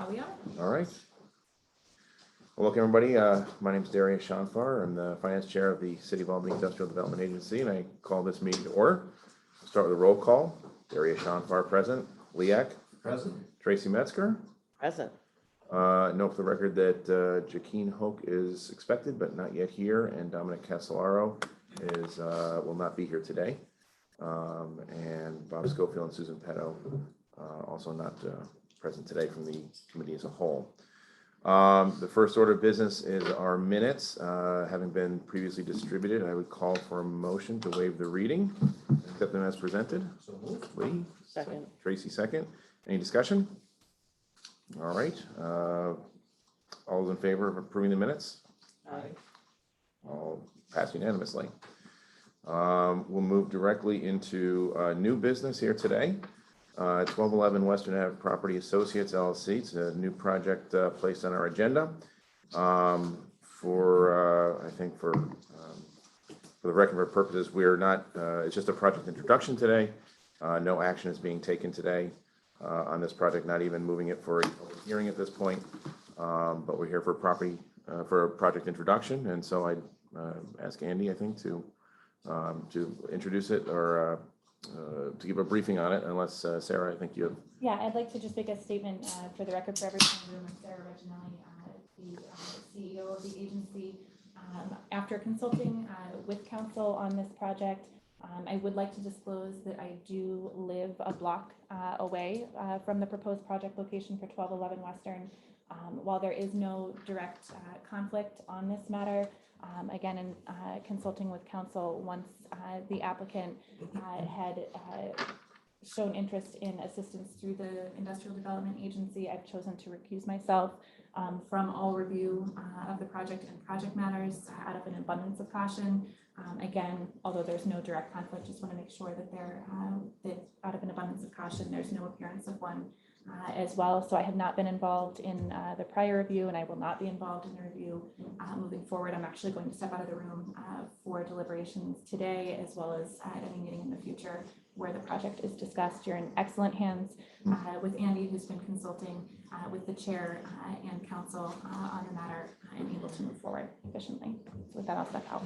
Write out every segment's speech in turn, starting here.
we are. All right. Well, welcome everybody. My name is Darius Shanfar. I'm the Finance Chair of the City of Albany Industrial Development Agency, and I call this meeting to order. Start with a roll call. Darius Shanfar, present. Leak. Present. Tracy Metzger. Present. Note for the record that Jaqueen Hoke is expected, but not yet here, and Dominic Casolaro will not be here today. And Bob Schofield and Susan Petto also not present today from the committee as a whole. The first order of business is our minutes. Having been previously distributed, I would call for a motion to waive the reading, accept them as presented. So moved. Lee? Second. Tracy, second. Any discussion? All right. All those in favor of approving the minutes? Aye. All passed unanimously. We'll move directly into new business here today. 1211 Western Ave Property Associates LLC. It's a new project placed on our agenda. I think for the record purposes, we're not. It's just a project introduction today. No action is being taken today on this project. Not even moving it for a public hearing at this point. But we're here for a project introduction, and so I ask Andy, I think, to introduce it or to give a briefing on it, unless Sarah, I think you have. Yeah, I'd like to just make a statement for the record for everyone in the room. I'm Sarah Reginelli, the CEO of the agency. After consulting with council on this project, I would like to disclose that I do live a block away from the proposed project location for 1211 Western. While there is no direct conflict on this matter, again, in consulting with council, once the applicant had shown interest in assistance through the Industrial Development Agency, I've chosen to recuse myself from all review of the project and project matters out of an abundance of caution. Again, although there's no direct conflict, just want to make sure that that out of an abundance of caution, there's no appearance of one as well. So I have not been involved in the prior review, and I will not be involved in the review moving forward. I'm actually going to step out of the room for deliberations today, as well as at any meeting in the future where the project is discussed. You're in excellent hands with Andy, who's been consulting with the chair and council on the matter, and able to move forward efficiently. So with that, I'll step out.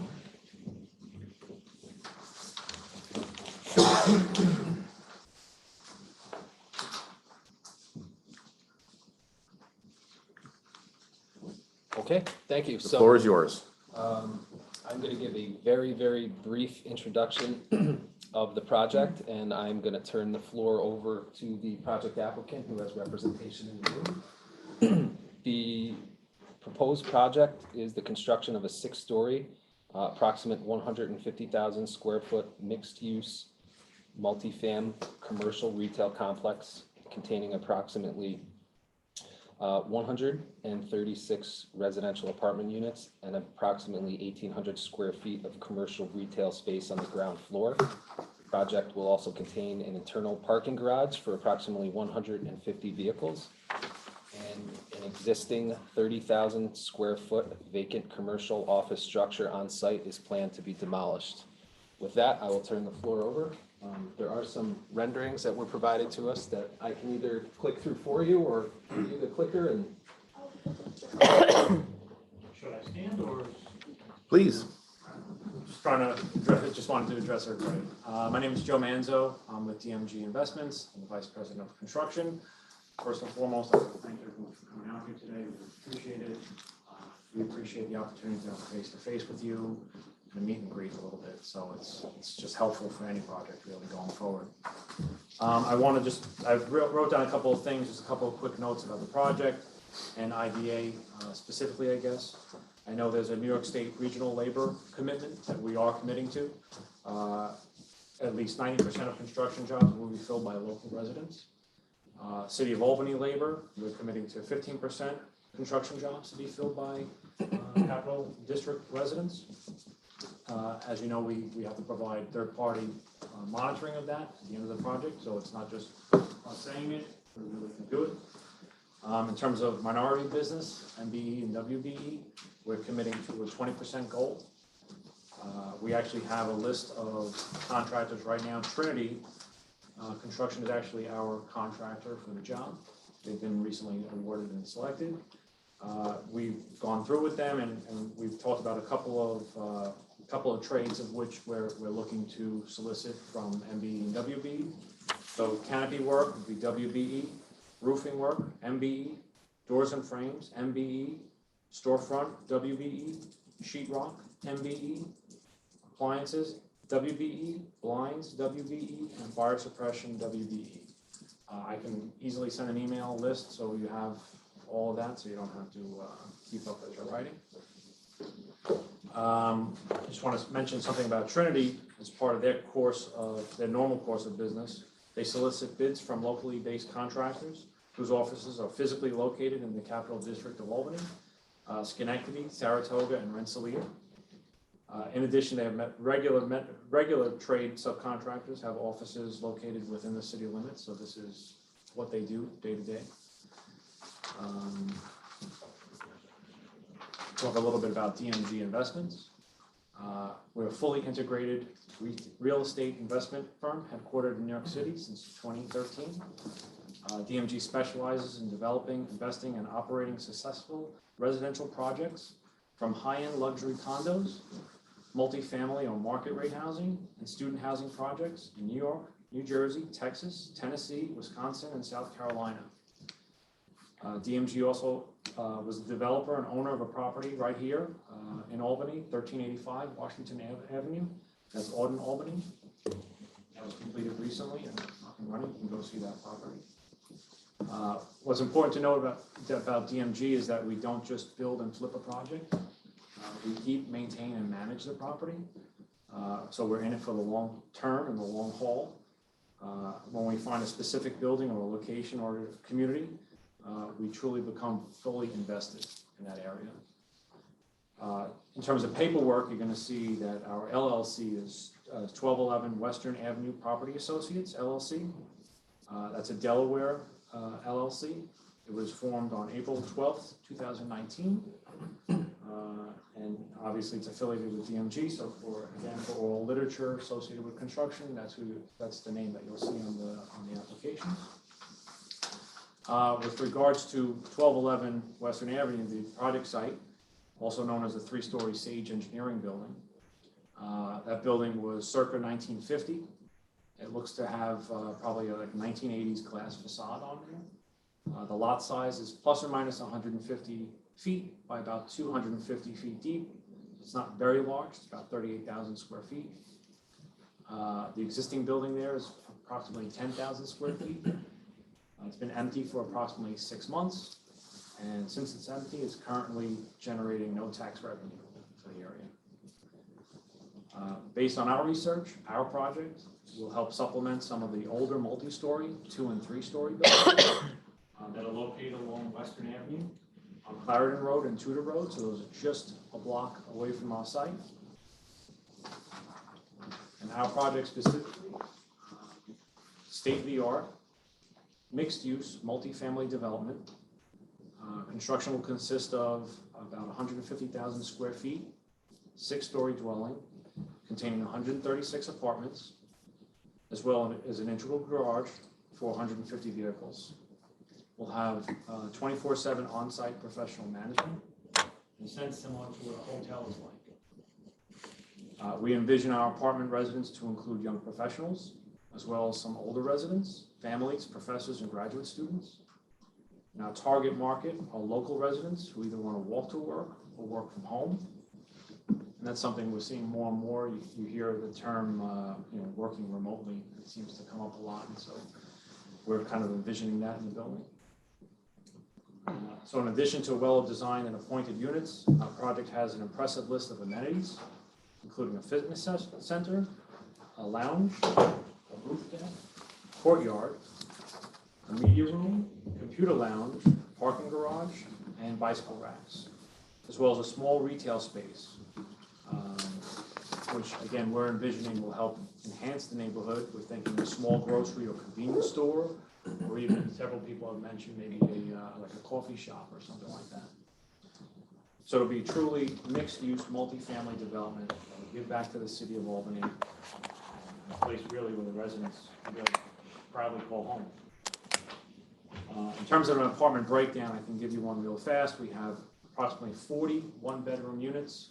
Okay, thank you. The floor is yours. I'm going to give a very, very brief introduction of the project, and I'm going to turn the floor over to the project applicant who has representation in the room. The proposed project is the construction of a 6-story, approximate 150,000 square foot mixed-use, multi-fam commercial retail complex containing approximately 136 residential apartment units and approximately 1,800 square feet of commercial retail space on the ground floor. The project will also contain an internal parking garage for approximately 150 vehicles and an existing 30,000 square foot vacant commercial office structure on site is planned to be demolished. With that, I will turn the floor over. There are some renderings that were provided to us that I can either click through for you or give you the clicker and. Should I stand or? Please. Just wanted to address everybody. My name is Joe Manzo. I'm with DMG Investments. I'm the Vice President of Construction. First and foremost, I'd like to thank everyone for coming out here today. We appreciate it. We appreciate the opportunity to have face-to-face with you and meet and greet a little bit. So it's just helpful for any project really going forward. I wrote down a couple of things, just a couple of quick notes about the project and IDA specifically, I guess. I know there's a New York State regional labor commitment that we are committing to. At least 90% of construction jobs will be filled by local residents. City of Albany labor, we're committing to 15% construction jobs to be filled by Capital District residents. As you know, we have to provide third-party monitoring of that at the end of the project, so it's not just us saying it, we really can do it. In terms of minority business, MBE and WBE, we're committing to a 20% goal. We actually have a list of contractors right now. Trinity Construction is actually our contractor for the job. They've been recently awarded and selected. We've gone through with them and we've talked about a couple of trades of which we're looking to solicit from MBE and WBE. So canopy work would be WBE, roofing work, MBE, doors and frames, MBE, storefront, WBE, sheetrock, MBE, appliances, WBE, blinds, WBE, and fire suppression, WBE. I can easily send an email list so you have all of that, so you don't have to keep up as you're writing. I just want to mention something about Trinity as part of their normal course of business. They solicit bids from locally based contractors whose offices are physically located in the Capital District of Albany, Schenectady, Saratoga, and Rensselaer. In addition, they have regular trade subcontractors have offices located within the city limits, so this is what they do day to day. Talk a little bit about DMG Investments. We're a fully integrated real estate investment firm headquartered in New York City since 2013. DMG specializes in developing, investing, and operating successful residential projects from high-end luxury condos, multifamily or market rate housing, and student housing projects in New York, New Jersey, Texas, Tennessee, Wisconsin, and South Carolina. DMG also was the developer and owner of a property right here in Albany, 1385 Washington Avenue. That's Auden, Albany. That was completed recently and up and running. You can go see that property. What's important to know about DMG is that we don't just build and flip a project. We keep, maintain, and manage the property. So we're in it for the long term and the long haul. When we find a specific building or a location or a community, we truly become fully invested in that area. In terms of paperwork, you're going to see that our LLC is 1211 Western Avenue Property Associates, LLC. That's a Delaware LLC. It was formed on April 12th, 2019. And obviously it's affiliated with DMG, so for all literature associated with construction, that's the name that you'll see on the application. With regards to 1211 Western Avenue, the project site, also known as the three-story Sage Engineering Building. That building was circa 1950. It looks to have probably like a 1980s glass facade on there. The lot size is plus or minus 150 feet by about 250 feet deep. It's not very large, it's about 38,000 square feet. The existing building there is approximately 10,000 square feet. It's been empty for approximately 6 months, and since it's empty, it's currently generating no tax revenue for the area. Based on our research, our project will help supplement some of the older multi-story, 2- and 3-story buildings that are located along Western Avenue on Clarendon Road and Tudor Road, so those are just a block away from our site. And our project specifically, state-of-the-art, mixed-use, multifamily development. Construction will consist of about 150,000 square feet, 6-story dwelling, containing 136 apartments, as well as an integral garage for 150 vehicles. We'll have 24/7 on-site professional management, in a sense similar to what a hotel is like. We envision our apartment residents to include young professionals, as well as some older residents, families, professors, and graduate students. And our target market are local residents who either want to walk to work or work from home. And that's something we're seeing more and more. You hear the term, working remotely. It seems to come up a lot, and so we're kind of envisioning that in the building. So in addition to well-designed and appointed units, our project has an impressive list of amenities, including a fitness center, a lounge, a roof deck, courtyard, a media room, computer lounge, parking garage, and bicycle racks, as well as a small retail space, which again we're envisioning will help enhance the neighborhood. We're thinking a small grocery or convenience store, or even several people have mentioned maybe like a coffee shop or something like that. So it'll be truly mixed-use, multifamily development that will give back to the city of Albany, a place really where the residents really proudly call home. In terms of an apartment breakdown, I can give you one real fast. We have approximately 40 one-bedroom units.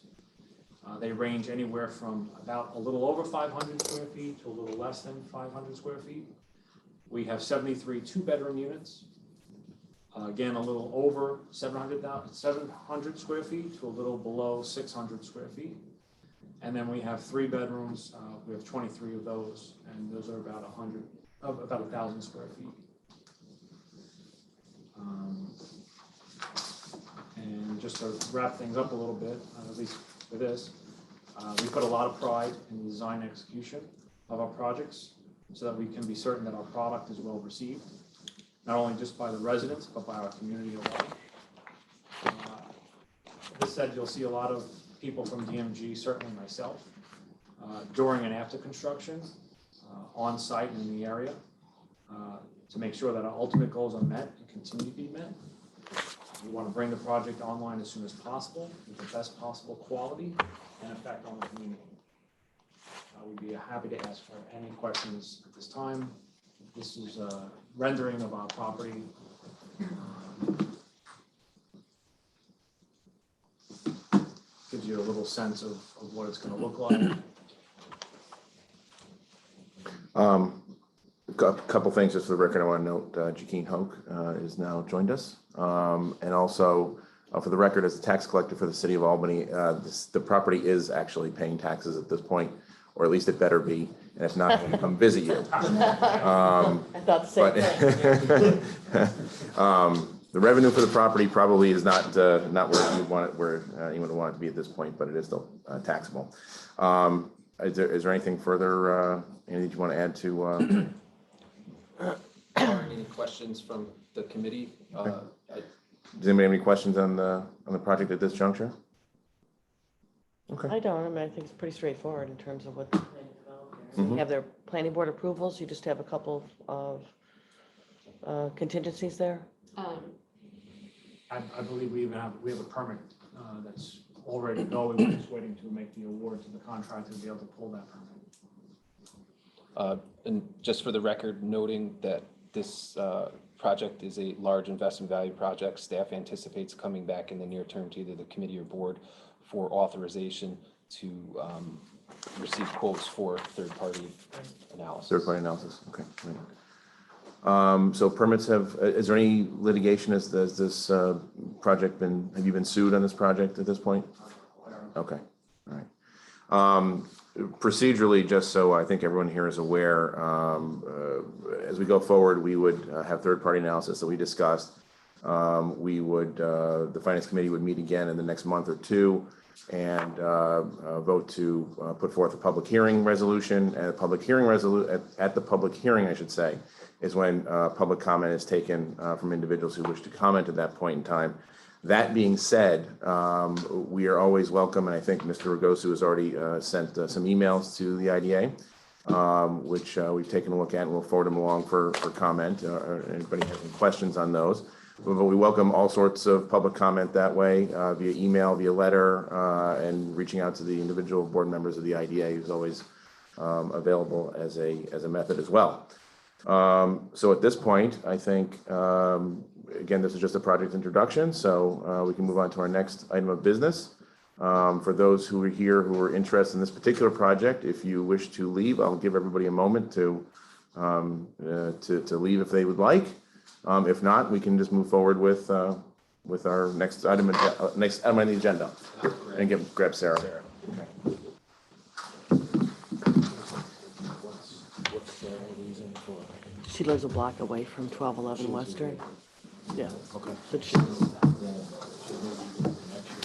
They range anywhere from about a little over 500 square feet to a little less than 500 square feet. We have 73 two-bedroom units. Again, a little over 700 square feet to a little below 600 square feet. And then we have three bedrooms. We have 23 of those, and those are about 1,000 square feet. And just to wrap things up a little bit, at least for this, we put a lot of pride in the design and execution of our projects so that we can be certain that our product is well received, not only just by the residents, but by our community alike. This said, you'll see a lot of people from DMG, certainly myself, during and after construction, on site and in the area, to make sure that our ultimate goals are met and continue to be met. We want to bring the project online as soon as possible with the best possible quality and effect on the community. We'd be happy to answer any questions at this time. This is a rendering of our property. Gives you a little sense of what it's going to look like. A couple things just for the record. I want to note Jakeen Hoke is now joined us. And also, for the record, as a tax collector for the city of Albany, the property is actually paying taxes at this point, or at least it better be. And if not, I'm going to come visit you. I thought the same thing. The revenue for the property probably is not where you want it, where you would want it to be at this point, but it is still taxable. Is there anything further, Andy, that you want to add to? Any questions from the committee? Does anybody have any questions on the project at this juncture? Okay. I don't, I mean, I think it's pretty straightforward in terms of what they're planning to develop here. Mhm. You have their planning board approvals, you just have a couple of contingencies there? I believe we have a permit that's already going. We're just waiting to make the award to the contractor to be able to pull that permit. And just for the record, noting that this project is a large investment value project, staff anticipates coming back in the near term to either the committee or board for authorization to receive quotes for third-party analysis. Third-party analysis, okay. Great. So permits is there any litigation, has this project have you been sued on this project at this point? Okay, all right. Procedurally, just so I think everyone here is aware, as we go forward, we would have third-party analysis that we discussed. The Finance Committee would meet again in the next month or two and vote to put forth a public hearing resolution. And at the public hearing, I should say, is when public comment is taken from individuals who wish to comment at that point in time. That being said, we are always welcome, and I think Mr. Ragosu has already sent some emails to the IDA, which we've taken a look at, and we'll forward them along for comment. Anybody has any questions on those? But we welcome all sorts of public comment that way, via email, via letter, and reaching out to the individual board members of the IDA, who's always available as a method as well. So at this point, I think, again, this is just a project introduction, so we can move on to our next item of business. For those who are here who are interested in this particular project, if you wish to leave, I'll give everybody a moment to leave if they would like. If not, we can just move forward with our next item on the agenda and grab Sarah. Okay. She lives a block away from 1211 Western. Yeah. Okay. But she,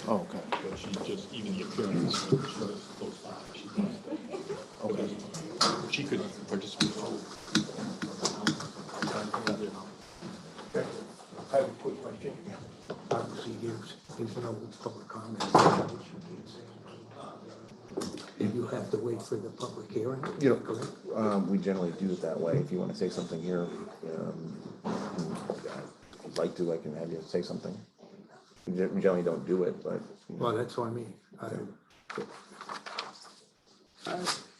Oh, okay. But she just, even the appearance, she was close by. Okay. She could participate. Okay. I have a quick question. Obviously, there's no public comment. And you have to wait for the public hearing, correct? We generally do it that way. If you want to say something here, if you'd like to, I can have you say something. We generally don't do it, but. Well, that's what I mean. I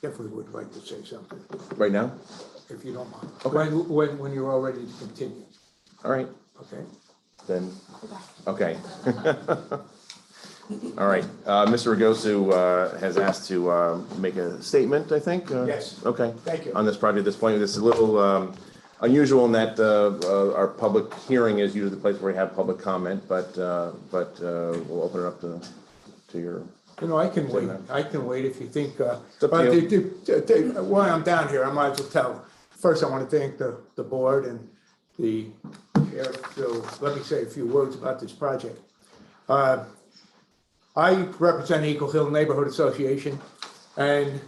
definitely would like to say something, Right now? if you don't mind. Okay. When you're all ready to continue. All right, Okay? then, okay. All right, Mr. Ragosu has asked to make a statement, I think? Yes. Okay. Thank you. On this project at this point, this is a little unusual in that our public hearing is usually the place where we have public comment, but we'll open it up to your, You know, I can wait if you think, up but to while I'm down here, I might as well tell. First, I want to thank the board and the chair, so let me say a few words about this project. I represent Eagle Hill Neighborhood Association, and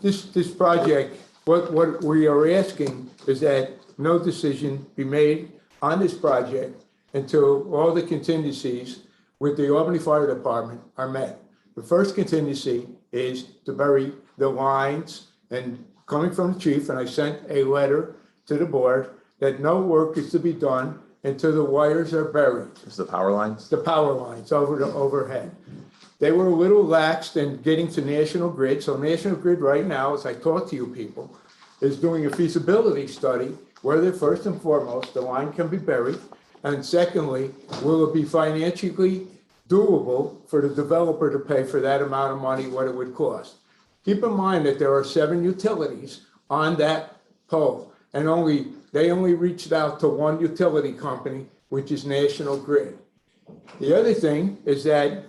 this project, what we are asking is that no decision be made on this project until all the contingencies with the Albany Fire Department are met. The first contingency is to bury the lines, and coming from the chief, and I sent a letter to the board that no work is to be done until the wires are buried, this is the power lines? the power lines over the overhead. They were a little laxed in getting to National Grid, so National Grid right now, as I talk to you people, is doing a feasibility study whether first and foremost, the line can be buried, and secondly, will it be financially doable for the developer to pay for that amount of money, what it would cost. Keep in mind that there are 7 utilities on that pole, and they only reached out to one utility company, which is National Grid. The other thing is that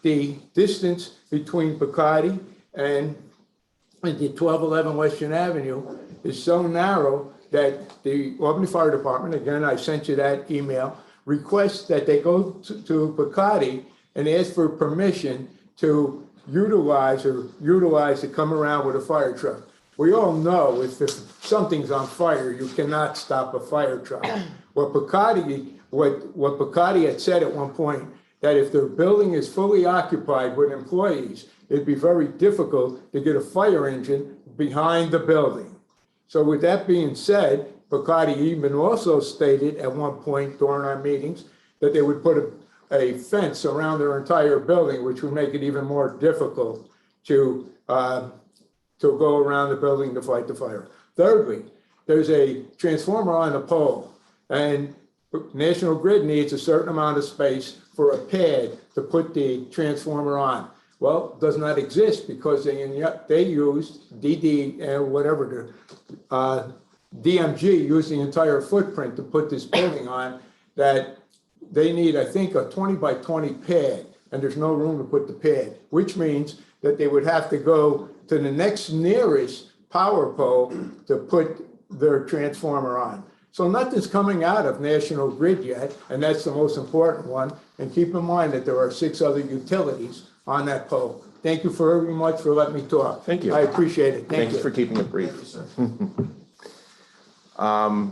the distance between Bacardi and the 1211 Western Avenue is so narrow that the Albany Fire Department, again, I sent you that email, requests that they go to Bacardi and ask for permission to utilize to come around with a fire truck. We all know if something's on fire, you cannot stop a fire truck. What Bacardi had said at one point, that if their building is fully occupied with employees, it'd be very difficult to get a fire engine behind the building. So with that being said, Bacardi even also stated at one point during our meetings that they would put a fence around their entire building, which would make it even more difficult to go around the building to fight the fire. Thirdly, there's a transformer on the pole, and National Grid needs a certain amount of space for a pad to put the transformer on. Well, it does not exist because they used DMG used the entire footprint to put this building on, that they need, I think, a 20 by 20 pad, and there's no room to put the pad, which means that they would have to go to the next nearest power pole to put their transformer on. So nothing's coming out of National Grid yet, and that's the most important one. And keep in mind that there are 6 other utilities on that pole. Thank you very much for letting me talk. Thank you. I appreciate it. Thank you. Thanks for keeping it brief. I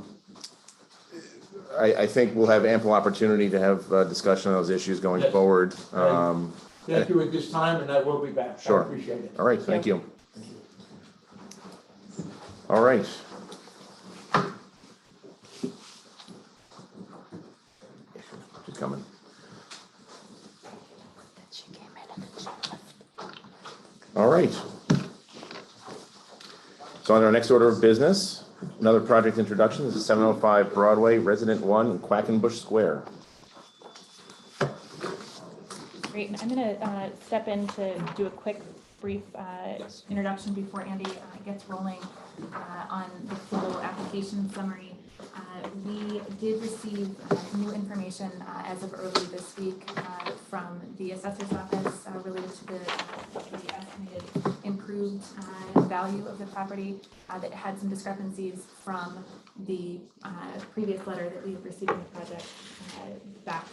think we'll have ample opportunity to have discussion on those issues going Yes. forward. Thank you at this time, and I will be back. Sure. I appreciate it. All right, thank you. All right. She's coming. All right. So on our next order of business, another project introduction. This is 705 Broadway, Resident 1 in Quackenbush Square. Great, and I'm gonna step in to do a quick, brief introduction before Andy gets rolling on the full application summary. We did receive new information as of early this week from the assessor's office related to the estimated improved value of the property that had some discrepancies from the previous letter that we had received in the project back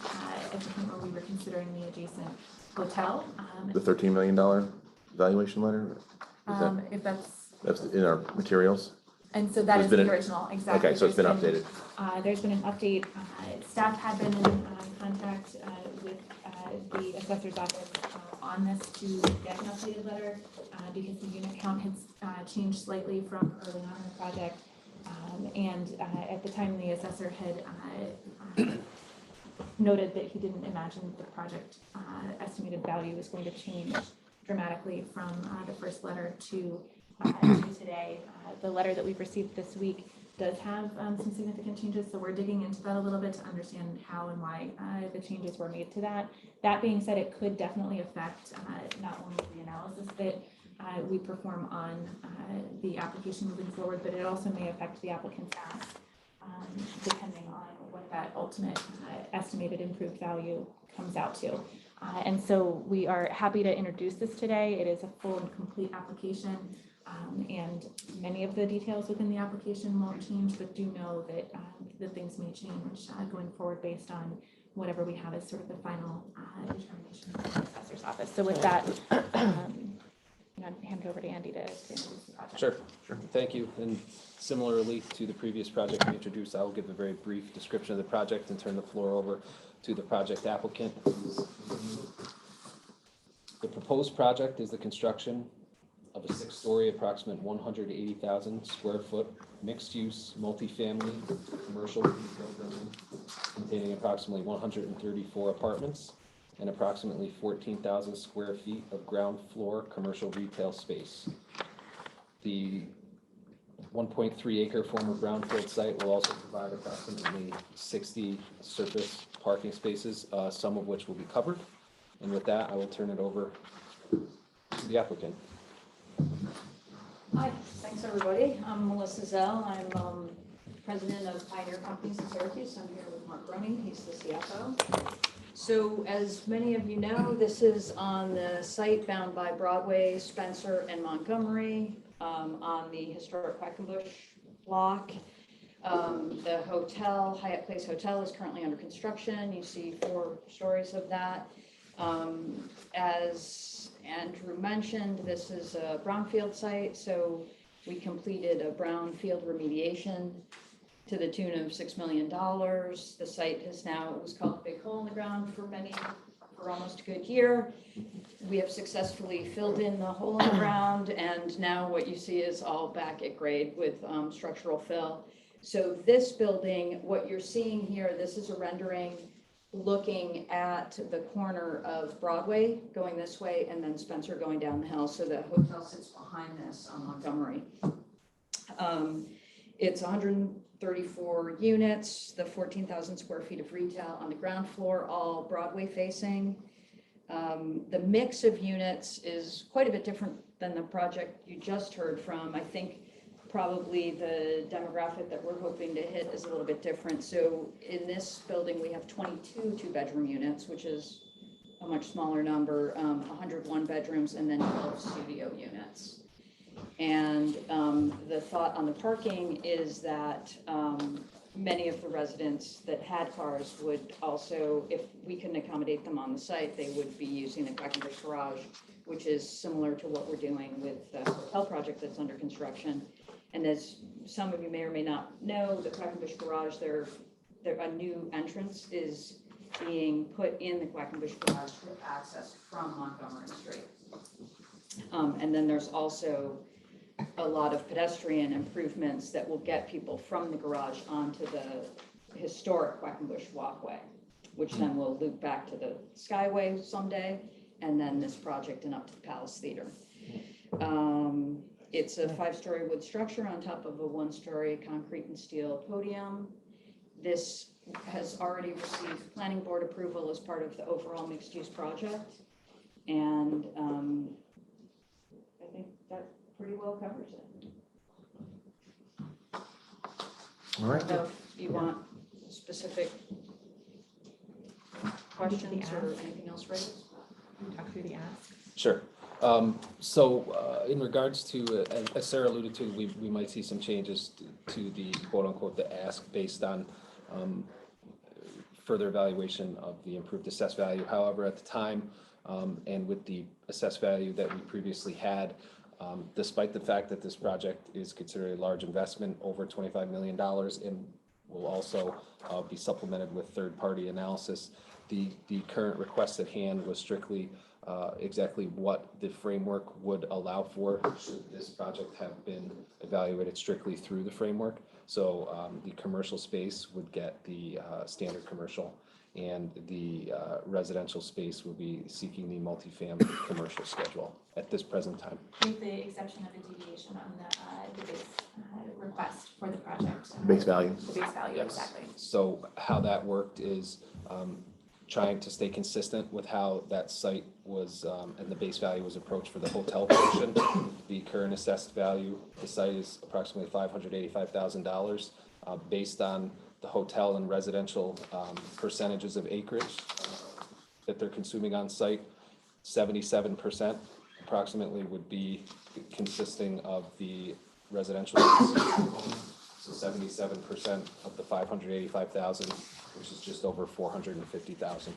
at the point where we were considering the adjacent hotel. The $13 million valuation letter? If That's in our materials? and so that There's is been the an- original, exactly. Okay, so it's been updated. There's been an update. Staff had been in contact with the assessor's office on this to get an updated letter because the unit count has changed slightly from early on in the project. And at the time, the assessor had noted that he didn't imagine the project estimated value was going to change dramatically from the first letter to today. The letter that we've received this week does have some significant changes, so we're digging into that a little bit to understand how and why the changes were made to that. That being said, it could definitely affect not only the analysis that we perform on the application moving forward, but it also may affect the applicant's ask, depending on what that ultimate estimated improved value comes out to. And so we are happy to introduce this today. It is a full and complete application, and many of the details within the application won't change, but do know that that things may change going forward based on whatever we have as sort of the final determination from the assessor's office. So with that, I'm going to hand it over to Andy to introduce the project. Sure, thank you. And similarly to the previous project we introduced, I will give a very brief description of the project and turn the floor over to the project applicant. The proposed project is the construction of a 6-story, approximate 180,000 square foot, mixed-use, multifamily, commercial retail building containing approximately 134 apartments and approximately 14,000 square feet of ground floor commercial retail space. The 1.3 acre former brownfield site will also provide approximately 60 surface parking spaces, some of which will be covered. And with that, I will turn it over to the applicant. Hi, thanks everybody. I'm Melissa Zell. I'm president of Pioneer Companies in Syracuse. I'm here with Mark Rooney. He's the CFO. So as many of you know, this is on the site bound by Broadway, Spencer, and Montgomery on the historic Quackenbush block. The hotel, Hyatt Place Hotel, is currently under construction. You see 4 stories of that. As Andrew mentioned, this is a brownfield site, so we completed a brownfield remediation to the tune of $6 million. The site has now, it was called Big Hole in the Ground for almost a good year. We have successfully filled in the hole in the ground, and now what you see is all back at grade with structural fill. So this building, what you're seeing here, this is a rendering looking at the corner of Broadway going this way and then Spencer going down the hill. So the hotel sits behind this on Montgomery. It's 134 units, the 14,000 square feet of retail on the ground floor, all Broadway facing. The mix of units is quite a bit different than the project you just heard from. I think probably the demographic that we're hoping to hit is a little bit different. So in this building, we have 22 2-bedroom units, which is a much smaller number, 101 bedrooms, and then 12 studio units. And the thought on the parking is that many of the residents that had cars would also, if we couldn't accommodate them on the site, they would be using the Quackenbush Garage, which is similar to what we're doing with the hotel project that's under construction. And as some of you may or may not know, the Quackenbush Garage, a new entrance is being put in the Quackenbush Garage with access from Montgomery Street. And then there's also a lot of pedestrian improvements that will get people from the garage onto the historic Quackenbush walkway, which then will loop back to the Skyway someday, and then this project and up to the Palace Theater. It's a 5-story wood structure on top of a 1-story concrete and steel podium. This has already received planning board approval as part of the overall mixed-use project. And I think that pretty well covers it. All right. So if you want specific questions or anything else raised? Talk through the ask. Sure. In regards to, as Sarah alluded to, we might see some changes to the quote-unquote the ask based on further evaluation of the improved assessed value. However, at the time and with the assessed value that we previously had, despite the fact that this project is considered a large investment, over $25 million, and will also be supplemented with third-party analysis, the current request at hand was strictly exactly what the framework would allow for should this project have been evaluated strictly through the framework. So the commercial space would get the standard commercial, and the residential space will be seeking the multifamily commercial schedule at this present time. With the exception of a deviation on the base request for the project. Base value. The base value, Yes. exactly. So how that worked is trying to stay consistent with how that site was, and the base value was approached for the hotel portion. The current assessed value, the site is approximately $585,000. Based on the hotel and residential percentages of acreage that they're consuming on site, 77% approximately would be consisting of the residential use. So 77% of the 585,000, which is just over 450,000.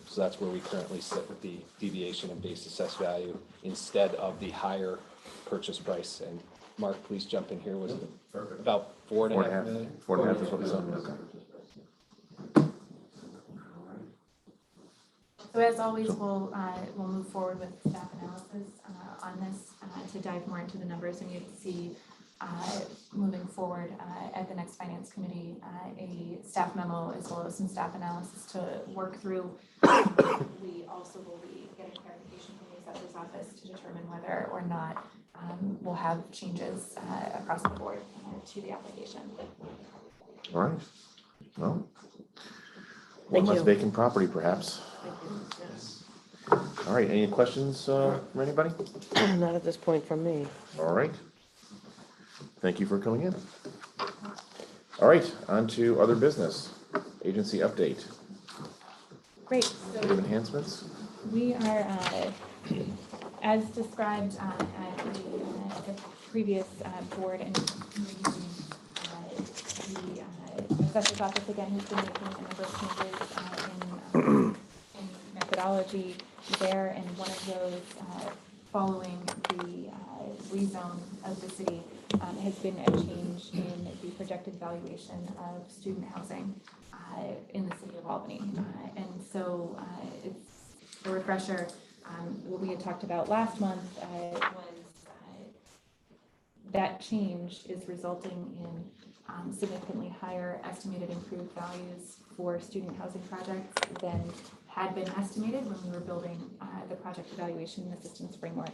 So that's where we currently sit with the deviation in base assessed value instead of the higher purchase price. And Mark, please jump in here. Was it about 4.5 million? 4.5 is what it's on, okay. So as always, we'll move forward with staff analysis on this to dive more into the numbers, and you'd see moving forward at the next finance committee a staff memo as well as some staff analysis to work through. We also will be getting clarification from the assessor's office to determine whether or not we'll have changes across the board to the application. All right. Well, Thank one less you. vacant property perhaps. Thank you. Yes. All right, any questions from anybody? Not at this point from me. All right. Thank you for coming in. All right, on to other business. Agency update. Great. Do you have enhancements? We are, as described at the previous board and committee meeting, the assessor's office again has been making a number of changes in methodology there, and one of those following the rezone of the city has been a change in the projected valuation of student housing in the city of Albany. And so it's a refresher. What we had talked about last month was that change is resulting in significantly higher estimated improved values for student housing projects than had been estimated when we were building the project evaluation and assistance framework.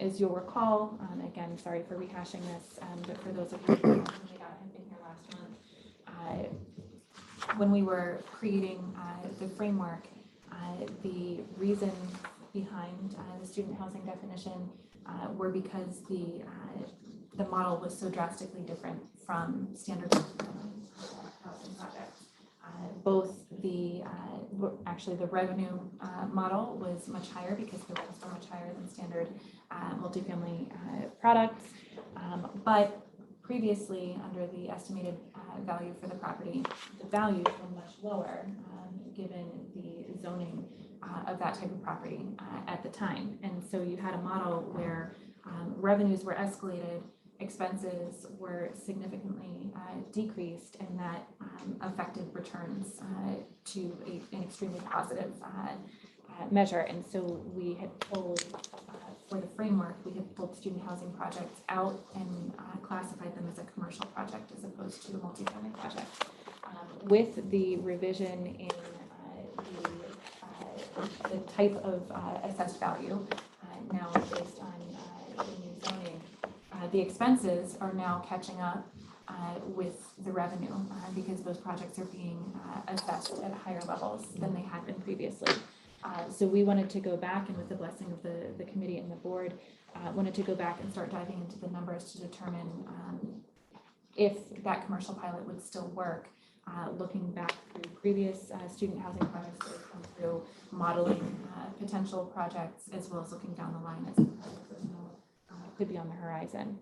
As you'll recall, again, sorry for rehashing this, but for those of you who have been here last month, when we were creating the framework, the reason behind the student housing definition were because the model was so drastically different from standard housing projects. Both actually the revenue model was much higher because the rents were much higher than standard multifamily products. But previously, under the estimated value for the property, the values were much lower given the zoning of that type of property at the time. And so you had a model where revenues were escalated, expenses were significantly decreased, and that affected returns to an extremely positive measure. And so we had pulled, for the framework, we had pulled student housing projects out and classified them as a commercial project as opposed to a multifamily project. With the revision in the type of assessed value, now based on the new zoning, the expenses are now catching up with the revenue because those projects are being assessed at higher levels than they had been previously. So we wanted to go back, and with the blessing of the committee and the board, wanted to go back and start diving into the numbers to determine if that commercial pilot would still work, looking back through previous student housing projects that have come through, modeling potential projects, as well as looking down the line as could be on the horizon.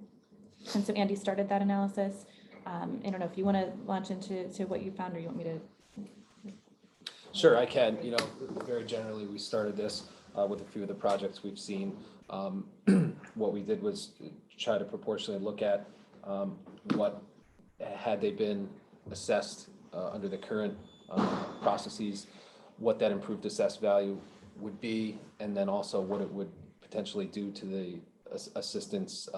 And so Andy started that analysis. I don't know if you want to launch into what you found, or you want me to. Sure, I can. You know, very generally, we started this with a few of the projects we've seen. What we did was try to proportionally look at what had they been assessed under the current processes, what that improved assessed value would be, and then also what it would potentially do to the assistance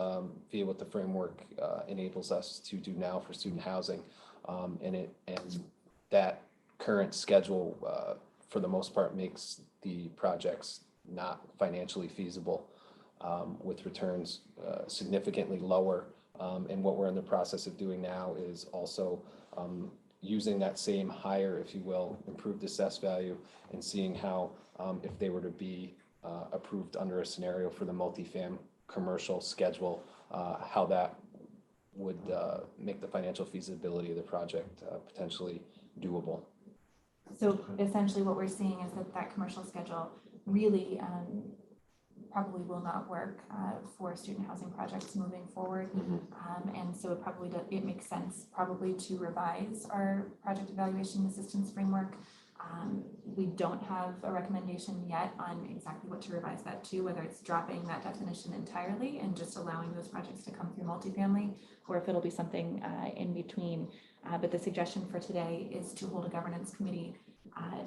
via what the framework enables us to do now for student housing. And that current schedule, for the most part, makes the projects not financially feasible, with returns significantly lower. And what we're in the process of doing now is also using that same higher, if you will, improved assessed value, and seeing how, if they were to be approved under a scenario for the multifam commercial schedule, how that would make the financial feasibility of the project potentially doable. So essentially what we're seeing is that that commercial schedule really probably will not work for student housing projects moving forward. And so it makes sense probably to revise our project evaluation assistance framework. We don't have a recommendation yet on exactly what to revise that to, whether it's dropping that definition entirely and just allowing those projects to come through multifamily, or if it'll be something in between. But the suggestion for today is to hold a governance committee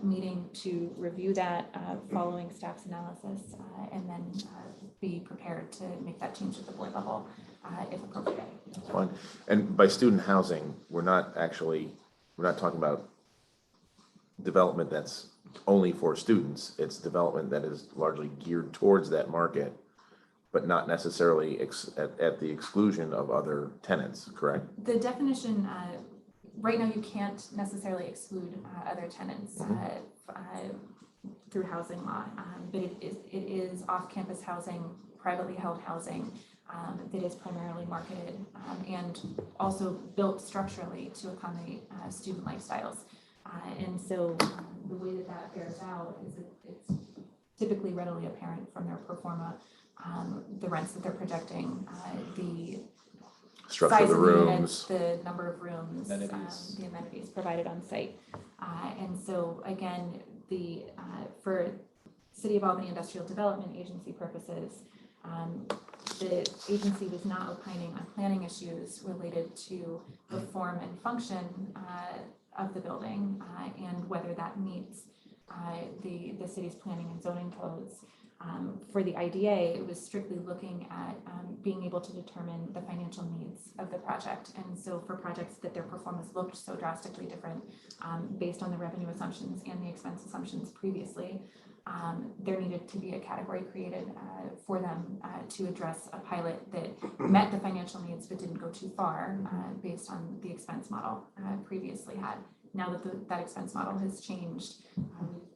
meeting to review that following staff's analysis, and then be prepared to make that change at the board level if appropriate. That's fine. And by student housing, we're not talking about development that's only for students. It's development that is largely geared towards that market, but not necessarily at the exclusion of other tenants, correct? The definition, right now you can't necessarily exclude other tenants through housing law, but it is off-campus housing, privately held housing that is primarily marketed and also built structurally to accommodate student lifestyles. And so the way that bears out is it's typically readily apparent from their pro forma, the rents that they're projecting, the Structure of size the of the rooms. units, the number of rooms, Amenities. the amenities provided on site. And so again, for City of Albany Industrial Development Agency purposes, the agency was not opining on planning issues related to the form and function of the building and whether that meets the city's planning and zoning codes. For the IDA, it was strictly looking at being able to determine the financial needs of the project. And so for projects that their performance looked so drastically different based on the revenue assumptions and the expense assumptions previously, there needed to be a category created for them to address a pilot that met the financial needs but didn't go too far based on the expense model previously had. Now that that expense model has changed,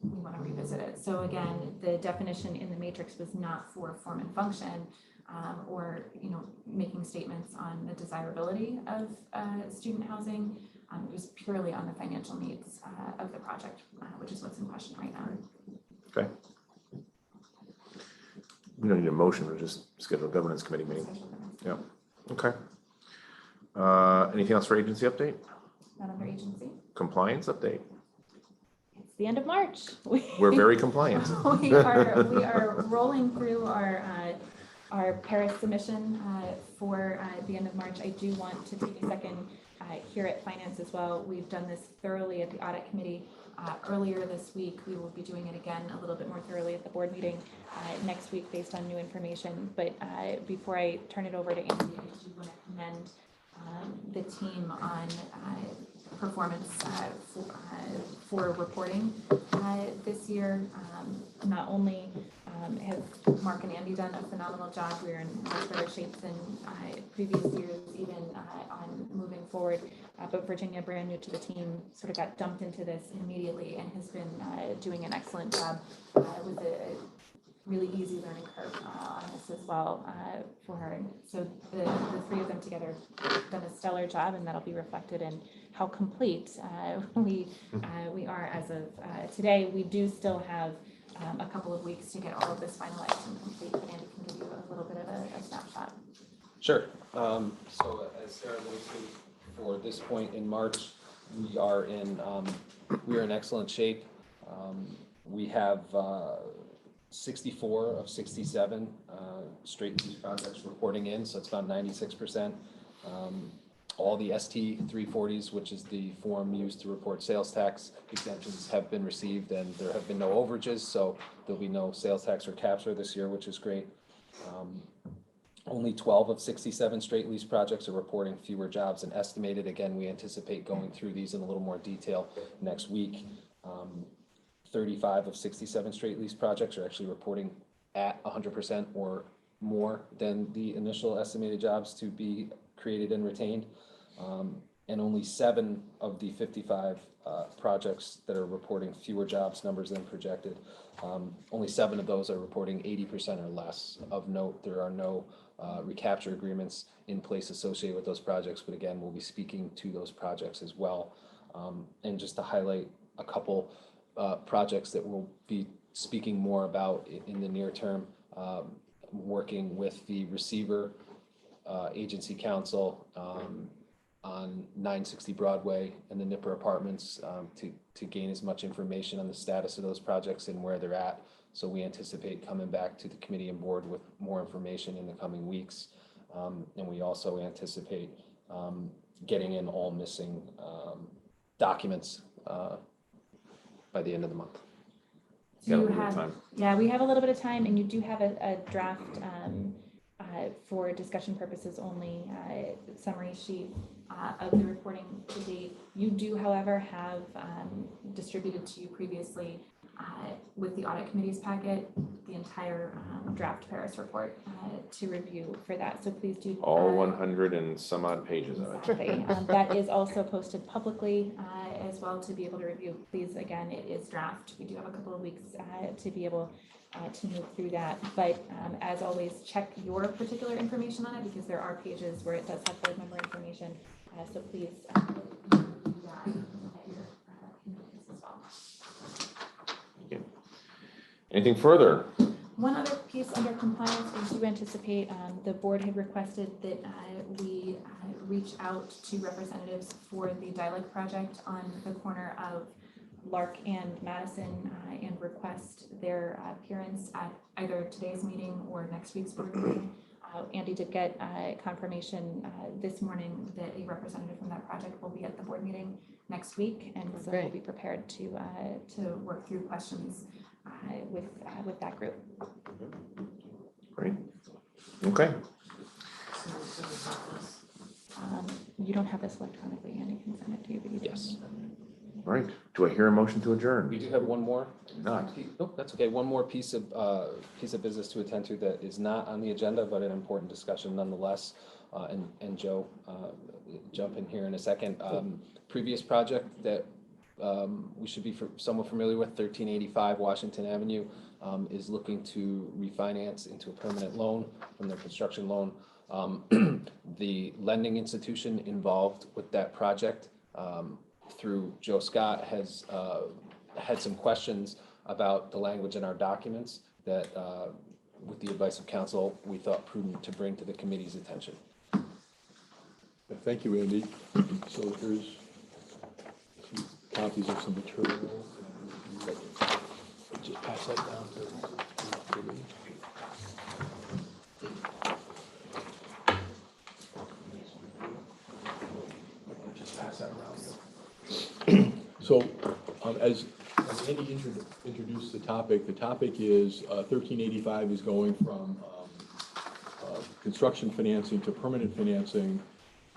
we want to revisit it. So again, the definition in the matrix was not for form and function or making statements on the desirability of student housing. It was purely on the financial needs of the project, which is what's in question right now. Okay. We don't need a motion, we'll just schedule a governance committee meeting. Yeah, okay. Anything else for agency update? Not under agency. Compliance update? It's the end of March. We're very compliant. we are rolling through our Paris submission for the end of March. I do want to take a second here at Finance as well. We've done this thoroughly at the audit committee earlier this week. We will be doing it again a little bit more thoroughly at the board meeting next week based on new information. But before I turn it over to Andy, I do want to commend the team on performance for reporting this year. Not only have Mark and Andy done a phenomenal job, we're in much better shape than previous years, even on moving forward. But Virginia, brand new to the team, sort of got dumped into this immediately and has been doing an excellent job with a really easy learning curve on this as well for her. So the three of them together have done a stellar job, and that'll be reflected in how complete we are as of today. We do still have a couple of weeks to get all of this finalized and complete, but Andy can give you a little bit of a snapshot. Sure. So as Sarah alluded to, for this point in March, we are in excellent shape. We have 64 of 67 straight T projects reporting in, so it's about 96%. All the ST 340s, which is the form used to report sales tax exemptions, have been received, and there have been no overages, so there'll be no sales tax recapture this year, which is great. Only 12 of 67 straight lease projects are reporting fewer jobs than estimated. Again, we anticipate going through these in a little more detail next week. 35 of 67 straight lease projects are actually reporting at 100% or more than the initial estimated jobs to be created and retained. And only 7 of the 55 projects that are reporting fewer jobs numbers than projected. Only 7 of those are reporting 80% or less. Of note, there are no recapture agreements in place associated with those projects, but again, we'll be speaking to those projects as well. And just to highlight a couple projects that we'll be speaking more about in the near term, working with the receiver agency council on 960 Broadway and the Nipper Apartments to gain as much information on the status of those projects and where they're at. So we anticipate coming back to the committee and board with more information in the coming weeks. And we also anticipate getting in all missing documents by the end of the month. So Got a you little bit of have, time. yeah, we have a little bit of time, and you do have a draft for discussion purposes only summary sheet of the reporting to date. You do, however, have distributed to you previously with the audit committee's packet the entire draft Paris report to review for that. So please do. All 100 and some odd pages of it. Exactly. That is also posted publicly as well to be able to review. Please, again, it is draft. We do have a couple of weeks to be able to move through that. But as always, check your particular information on it because there are pages where it does have board member information. So please do that at your convenience as well. Anything further? One other piece under compliance, we do anticipate, the board had requested that we reach out to representatives for the Dialect project on the corner of Lark and Madison and request their appearance at either today's meeting or next week's board meeting. Andy did get confirmation this morning that a representative from that project will be at the board meeting next week, and so we'll be prepared to work through questions with that group. Great. Okay. You don't have this electronically, Andy can send it to you, but you do. Yes. All right. Do I hear a motion to We adjourn? do have one more. Not. Nope, that's okay. One more piece of business to attend to that is not on the agenda, but an important discussion nonetheless. And Joe, jump in here in a second. Previous project that we should be somewhat familiar with, 1385 Washington Avenue, is looking to refinance into a permanent loan from their construction loan. The lending institution involved with that project, through Joe Scott, has had some questions about the language in our documents that, with the advice of counsel, we thought prudent to bring to the committee's attention. Thank you, Andy. So here's some copies of some material. Just pass that down to me. Just pass that around. So as Andy introduced the topic is 1385 is going from construction financing to permanent financing.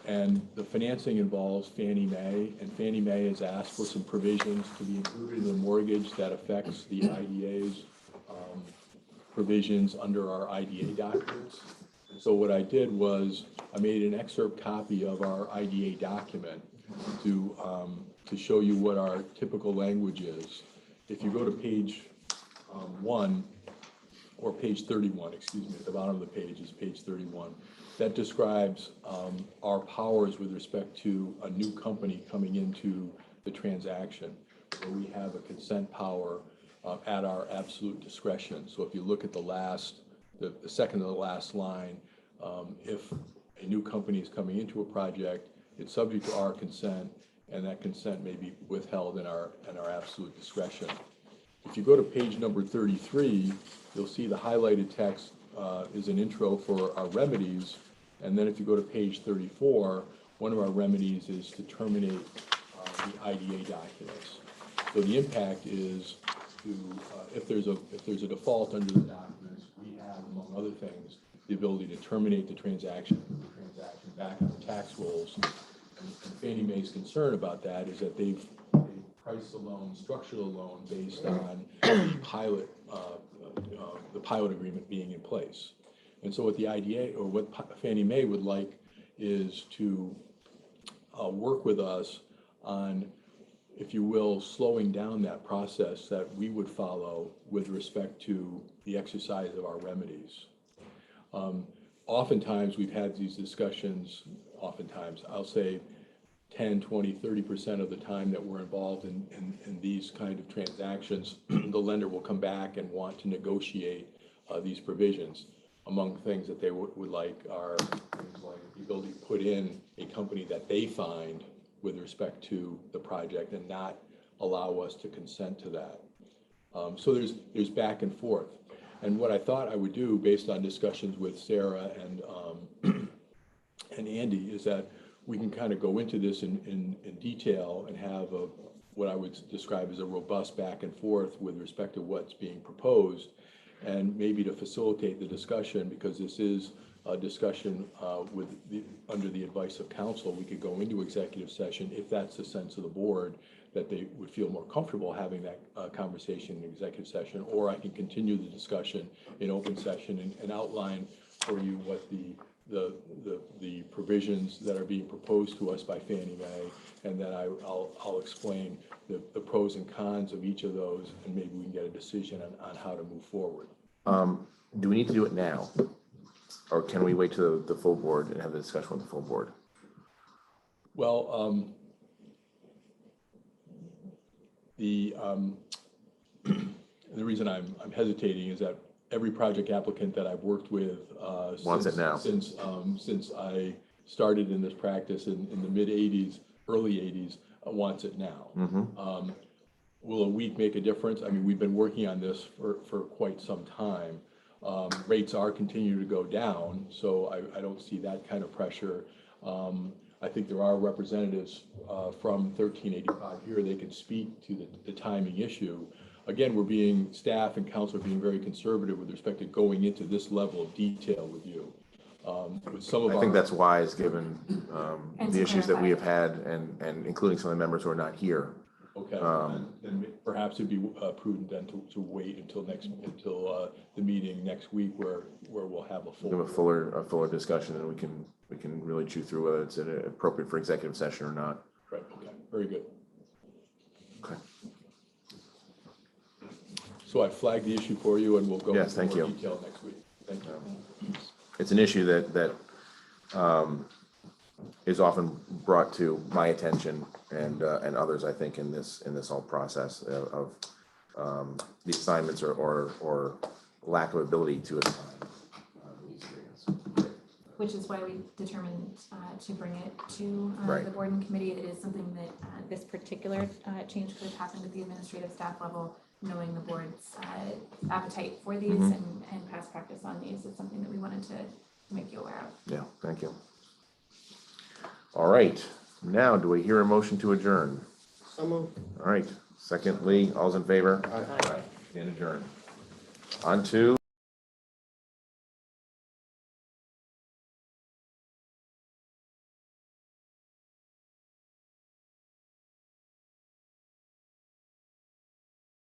And the financing involves Fannie Mae, and Fannie Mae has asked for some provisions to be included in the mortgage that affects the IDA's provisions under our IDA documents. And so what I did was I made an excerpt copy of our IDA document to show you what our typical language is. If you go to page 1, or page 31, excuse me, at the bottom of the page is page 31. That describes our powers with respect to a new company coming into the transaction, where we have a consent power at our absolute discretion. So if you look at the second to the last line, if a new company is coming into a project, it's subject to our consent, and that consent may be withheld in our absolute discretion. If you go to page number 33, you'll see the highlighted text is an intro for our remedies. And then if you go to page 34, one of our remedies is to terminate the IDA documents. So the impact is to, if there's a default under the documents, we have, among other things, the ability to terminate the transaction back on the tax rolls. And Fannie Mae's concern about that is that they've priced the loan, structured the loan based on the pilot agreement being in place. And so what the IDA, or what Fannie Mae would like, is to work with us on, if you will, slowing down that process that we would follow with respect to the exercise of our remedies. Oftentimes, we've had these discussions, I'll say 10, 20, 30% of the time that we're involved in these kind of transactions, the lender will come back and want to negotiate these provisions. Among things that they would like are things like the ability to put in a company that they find with respect to the project and not allow us to consent to that. So there's back and forth. And what I thought I would do, based on discussions with Sarah and Andy, is that we can kind of go into this in detail and have what I would describe as a robust back and forth with respect to what's being proposed, and maybe to facilitate the discussion, because this is a discussion under the advice of counsel. We could go into executive session if that's the sense of the board, that they would feel more comfortable having that conversation in executive session, or I can continue the discussion in open session and outline for you what the provisions that are being proposed to us by Fannie Mae, and then I'll explain the pros and cons of each of those, and maybe we can get a decision on how to move forward. Do we need to do it now? Or can we wait to the full board and have the discussion with the full board? Well, the reason I'm hesitating is that every project applicant that I've worked with Wants it now. since I started in this practice in the mid-'80s, early '80s, wants it now. Mm-hmm. Will a week make a difference? I mean, we've been working on this for quite some time. Rates are continuing to go down, so I don't see that kind of pressure. I think there are representatives from 1385 here. They can speak to the timing issue. Again, staff and council are being very conservative with respect to going into this level of detail with you. With some of I think that's wise, given the issues that we have had, and including some of the members who are not here. Okay, then perhaps it'd be prudent then to wait until the meeting next week, where we'll have a full. Give a fuller discussion, and we can really chew through whether it's appropriate for executive session or not. Right. Okay. Very good. Okay. So I flagged the issue for you, and we'll go Yes, into thank more you. detail next week. Thank you. It's an issue that is often brought to my attention and others, I think, in this whole process of the assignments or lack of ability to assign these agreements. Which is why we determined to bring it to Right. the board and committee. It is something that this particular change could have happened at the administrative staff level, knowing the board's appetite for these and past practice on these. It's something that we wanted to make you aware of. Yeah, thank you. All right, now do we hear a motion to adjourn? So moved. All right, secondly, all's in favor? Aye. Stand adjourned. On to